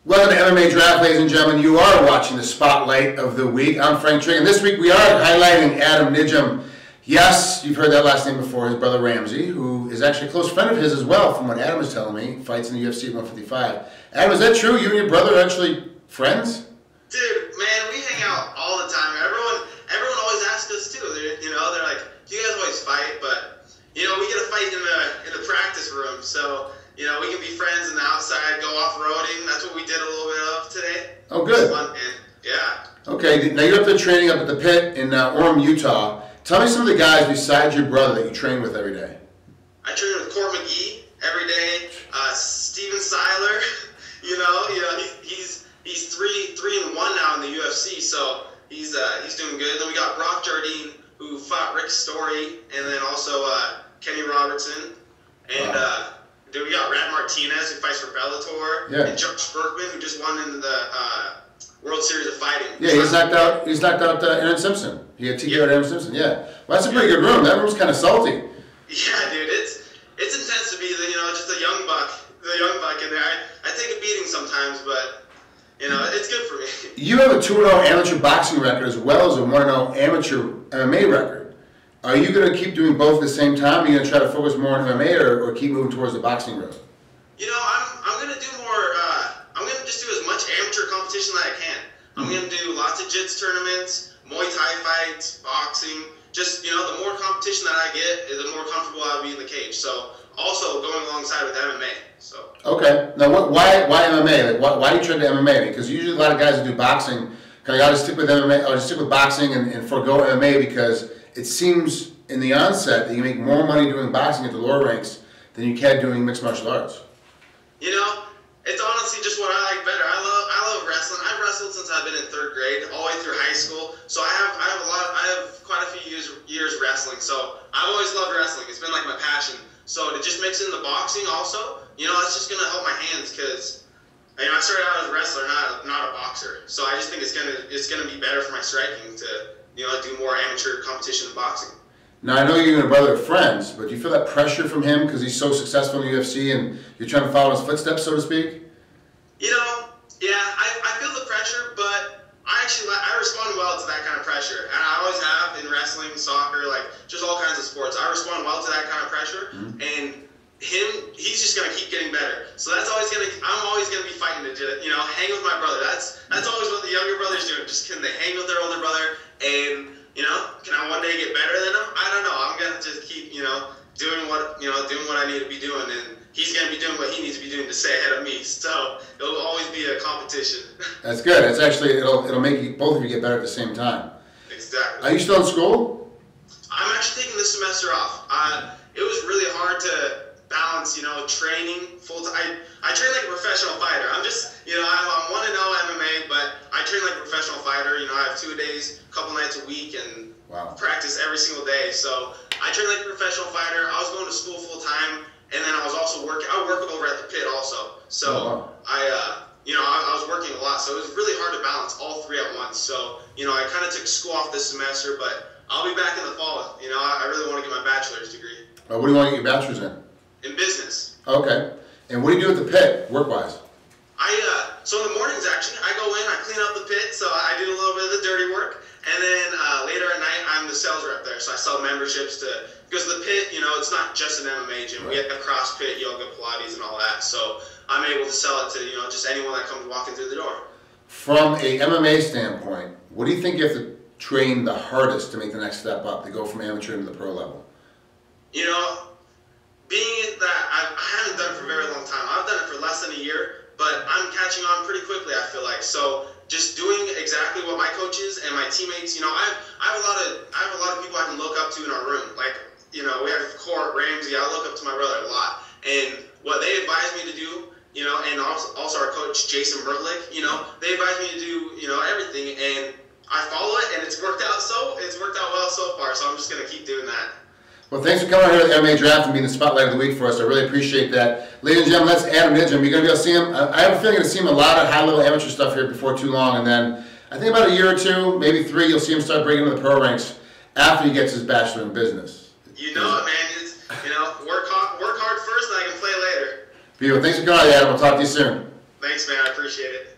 Welcome to MMA Draft, ladies and gentlemen. You are watching the Spotlight of the Week. I'm Frank Trigg, and this week we are highlighting Adam Nijem. Yes, you've heard that last name before, his brother Ramsey, who is actually a close friend of his as well, from what Adam is telling me, fights in the UFC at 155. Adam, is that true? You and your brother are actually friends? Dude, man, we hang out all the time. Everyone always asks us too. They're like, "Do you guys always fight?" But we get a fight in the practice room, so we can be friends in the outside, go off-roading. That's what we did a little bit of today. Oh, good. Fun, man. Yeah. Okay, now you're up there training up at the pit in Orem, Utah. Tell me some of the guys besides your brother that you train with every day. I train with Court McGee every day. Steven Seiler, he's 3-1 now in the UFC, so he's doing good. Then we got Brock Jardine, who fought Rick Story, and then also Kenny Robertson, and then we got Rad Martinez, who fights for Bellator, and Josh Berkman, who just won in the World Series of Fighting. Yeah, he's knocked out Aaron Simpson. He had TKO'd Aaron Simpson. Yeah, well, that's a pretty good room. That room's kind of salty. Yeah, dude, it's intense to be just a young buck in there. I take a beating sometimes, but it's good for me. You have a 2-0 amateur boxing record as well as a 1-0 amateur MMA record. Are you going to keep doing both at the same time? Are you going to try to focus more on MMA or keep moving towards the boxing road? I'm going to do more. I'm going to just do as much amateur competition that I can. I'm going to do lots of jits tournaments, Muay Thai fights, boxing. Just the more competition that I get, the more comfortable I'll be in the cage. So also going alongside with MMA. So. Okay. Now, why MMA? Like, why do you turn to MMA? Because usually a lot of guys that do boxing kind of got to stick with MMA or just stick with boxing and forego MMA because it seems in the onset that you make more money doing boxing at the lower ranks than you can doing mixed martial arts. It's honestly just what I like better. I love wrestling. I've wrestled since I've been in 3rd grade, all the way through high school. So I have quite a few years wrestling. So I've always loved wrestling. It's been like my passion. So to just mix in the boxing also, that's just gonna help my hands because I started out as a wrestler, not a boxer. So I just think it's gonna be better for my striking to do more amateur competition in boxing. Now, I know you and your brother are friends, but do you feel that pressure from him because he's so successful in the UFC and you're trying to follow his footsteps, so to speak? Yeah, I feel the pressure, but I respond well to that kind of pressure. And I always have in wrestling, soccer, just all kinds of sports. I respond well to that kind of pressure, and he's just going to keep getting better. So I'm always going to be fighting to hang with my brother. That's always what the younger brothers do. Just can they hang with their older brother and can I one day get better than him? I don't know. I'm gonna just keep, doing what I need to be doing, and he's gonna be doing what he needs to be doing to stay ahead of me. So it'll always be a competition. That's good. It's actually it'll make both of you get better at the same time. Exactly. Are you still in school? I'm actually taking this semester off. It was really hard to balance, training full time. I train like a professional fighter. I'm just, I'm 1-0 MMA, but I train like a professional fighter. I have 2 days, a couple nights a week, and practice every single day. So I train like a professional fighter. I was going to school full time, and then I was also working. I work over at the pit also. So I was working a lot. So it was really hard to balance all 3 at once. So I kind of took school off this semester, but I'll be back in the fall. I really want to get my bachelor's degree. What do you want to get your bachelor's in? In business. Okay. And what do you do at the pit, work-wise? So in the mornings, actually, I go in, I clean up the pit, so I do a little bit of the dirty work, and then later at night, I'm the sales rep there, so I sell memberships because the pit, it's not just an MMA gym. We have CrossFit, yoga, Pilates, and all that, so I'm able to sell it to, just anyone that comes walking through the door. From a MMA standpoint, what do you think you have to train the hardest to make the next step up, to go from amateur into the pro level? Being that I haven't done it for a very long time. I've done it for less than a year, but I'm catching on pretty quickly, I feel like. So just doing exactly what my coaches and my teammates, I have a lot of people I can look up to in our room. We have Court, Ramsey, I look up to my brother a lot. And what they advise me to do, and also our coach Jason Bertlick, they advise me to do, everything, and I follow it, and it's worked out well so far. So I'm just gonna keep doing that. Well, thanks for coming out here to the MMA Draft and being the spotlight of the week for us. I really appreciate that. Ladies and gentlemen, that's Adam Nijem. You're going to be able to see him. I have a feeling you're going to see him a lot of high-level amateur stuff here before too long. And then I think about a year or 2, maybe 3, you'll see him start breaking into the pro ranks after he gets his bachelor in business. You know it, man. It's, work hard first and I can play later. Beautiful. Thanks for coming out, Adam. We'll talk to you soon. Thanks, man. I appreciate it.